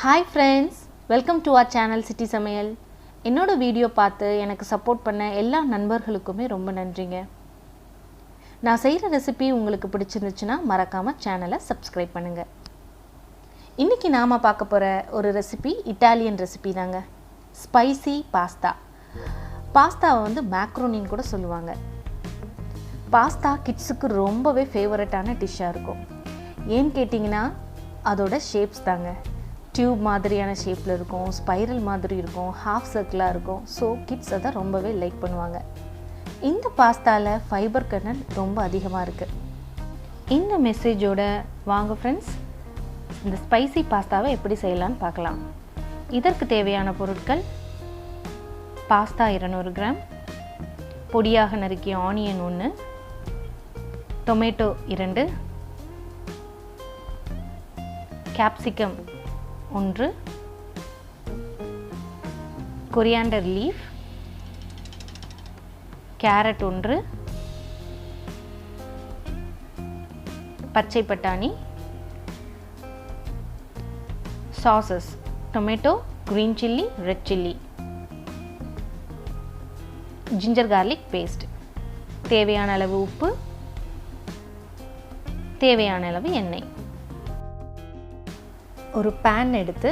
Hi friends, welcome to our channel City Samayal. என்னோட video பார்த்து எனக்கு சப்போர்ட் பண்ண எல்லா நண்பர்களுக்குமே ரொம்ப நன்றிங்க. நான் செய்கிற ரெசிபி உங்களுக்கு பிடிச்சிருந்துச்சுன்னா மறக்காமல் சேனலை சப்ஸ்கிரைப் பண்ணுங்கள். இன்றைக்கி நாம் பார்க்க போகிற ஒரு ரெசிபி இட்டாலியன் ரெசிபி தாங்க. Spicy pasta. பாஸ்தாவை வந்து மேக்ரோனின்னு கூட சொல்லுவாங்க. பாஸ்தா கிட்ஸுக்கு ரொம்பவே ஃபேவரட்டான டிஷ்ஷாக இருக்கும். ஏன்னு கேட்டிங்கன்னா அதோட ஷேப்ஸ் தாங்க. டியூப் மாதிரியான ஷேப்பில் இருக்கும், ஸ்பைரல் மாதிரி இருக்கும், ஹாஃப் சர்க்கிளாக இருக்கும். ஸோ கிட்ஸ் அதை ரொம்பவே லைக் பண்ணுவாங்க. இந்த பாஸ்தாவில் ஃபைபர் கண்டென்ட் ரொம்ப அதிகமாக இருக்குது. இந்த மெசேஜோட வாங்க ஃப்ரெண்ட்ஸ், இந்த ஸ்பைசி பாஸ்தாவை எப்படி செய்யலான்னு பார்க்கலாம். இதற்கு தேவையான பொருட்கள்: பாஸ்தா 200 கிராம், பொடியாக நறுக்கிய onion 1, tomato 2, CAPSICUM 1, coriander leaf, carrot 1, பச்சை பட்டாணி, sauces tomato, green chilli, red chilli, ginger garlic paste, தேவையான அளவு உப்பு, தேவையான அளவு எண்ணெய். ஒரு பேன் எடுத்து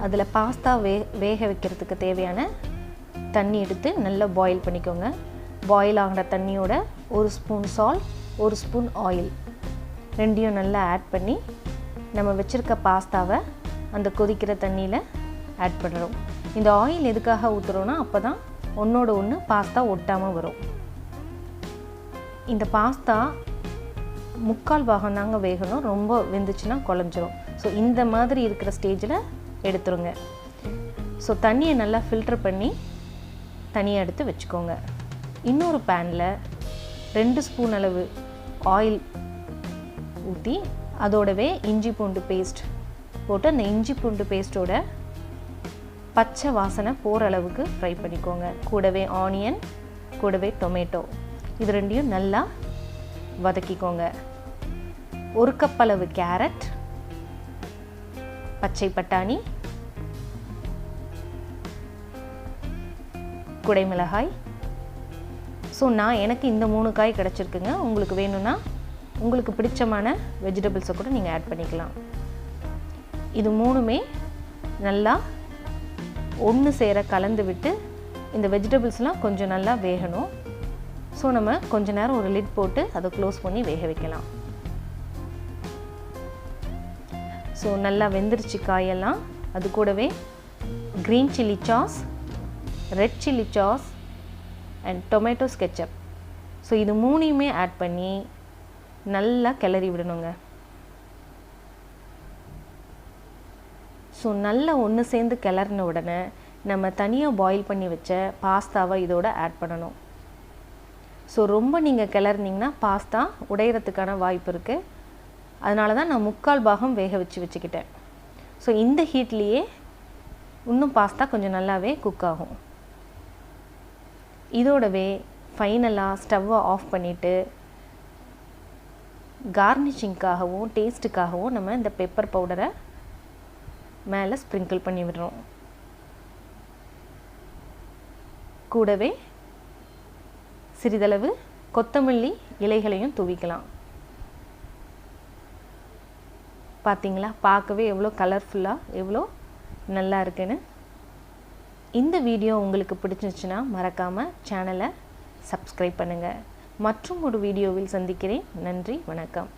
அதில் பாஸ்தா வேக வைக்கிறதுக்கு தேவையான தண்ணி எடுத்து நல்லா பாயில் பண்ணிக்கோங்க. பாயில் ஆகிற தண்ணியோட 1 ஸ்பூன் சால்ட், 1 ஸ்பூன் ஆயில் ரெண்டையும் நல்லா ஆட் பண்ணி நம்ம வச்சுருக்க பாஸ்தாவை அந்த கொதிக்கிற தண்ணியில் ஆட் பண்ணுறோம். இந்த ஆயில் எதுக்காக ஊற்றுறோன்னா அப்போ தான் ஒன்றோட ஒன்று பாஸ்தா ஒட்டாமல் வரும். இந்த பாஸ்தா 3/4 பாகம் தாங்க வேகணும், ரொம்ப வெந்துச்சுன்னா குழஞ்சிரும். ஸோ இந்த மாதிரி இருக்கிற ஸ்டேஜில் எடுத்துருங்க. ஸோ தண்ணியை நல்லா ஃபில்டர் பண்ணி தனியாக எடுத்து வச்சுக்கோங்க. இன்னொரு பேனில் 2 ஸ்பூன் அளவு ஆயில் ஊற்றி அதோடவே இஞ்சி பூண்டு பேஸ்ட் போட்டு அந்த இஞ்சி பூண்டு பேஸ்ட்டோட பச்சை வாசனை போகிற அளவுக்கு ஃப்ரை பண்ணிக்கோங்க. கூடவே ஆனியன், கூடவே டொமேட்டோ, இது ரெண்டையும் நல்லா வதக்கிக்கோங்க. 1 கப் அளவு கேரட், பச்சை பட்டாணி, குடைமிளகாய். ஸோ எனக்கு இந்த 3 காய் கிடச்சிருக்குங்க. உங்களுக்கு வேணும்னா உங்களுக்கு பிடிச்சமான வெஜிடபிள்ஸை கூட நீங்கள் ஆட் பண்ணிக்கலாம். இது 3மே நல்லா ஒன்று சேர கலந்து விட்டு இந்த வெஜிடபிள்ஸ்லாம் கொஞ்சம் நல்லா வேகணும். ஸோ நம்ம கொஞ்ச நேரம் ஒரு லிட் போட்டு அதை க்ளோஸ் பண்ணி வேக வைக்கலாம். ஸோ நல்லா வெந்துருச்சு காயெல்லாம். அது கூடவே green chilli sauce, red chilli sauce and tomato ketchup. So இது 3யுமே ஆட் பண்ணி நல்லா கிளறி விடணுங்க. ஸோ நல்லா ஒன்று சேர்ந்து கிளறின உடனே நம்ம தனியாக பாயில் பண்ணி வச்ச பாஸ்தாவை இதோட ஆட் பண்ணணும். ஸோ ரொம்ப நீங்கள் கிளறினீங்கன்னா பாஸ்தா உடையிறதுக்கான வாய்ப்பு இருக்குது. அதனால தான் நான் 3/4 பாகம் வேக வச்சுக்கிட்டேன். ஸோ இந்த ஹீட்லேயே இன்னும் பாஸ்தா கொஞ்சம் நல்லாவே குக் ஆகும். இதோடவே ஃபைனலாக ஸ்டவ்வை ஆஃப் பண்ணிவிட்டு கார்னிஷிங்காகவும் டேஸ்ட்டுக்காகவும் நம்ம இந்த பெப்பர் பவுடரை மேலே ஸ்ப்ரிங்கிள் பண்ணி விடுறோம். கூடவே சிறிதளவு கொத்தமல்லி இலைகளையும் தூவிக்கலாம். பார்த்தீங்களா, பார்க்கவே எவ்வளோ கலர்ஃபுல்லாக எவ்வளோ நல்லா இருக்குன்னு. இந்த வீடியோ உங்களுக்கு பிடிச்சிருச்சுன்னா மறக்காமல் சேனலை சப்ஸ்கிரைப் பண்ணுங்கள். மற்றும் ஒரு வீடியோவில் சந்திக்கிறேன். நன்றி, வணக்கம்.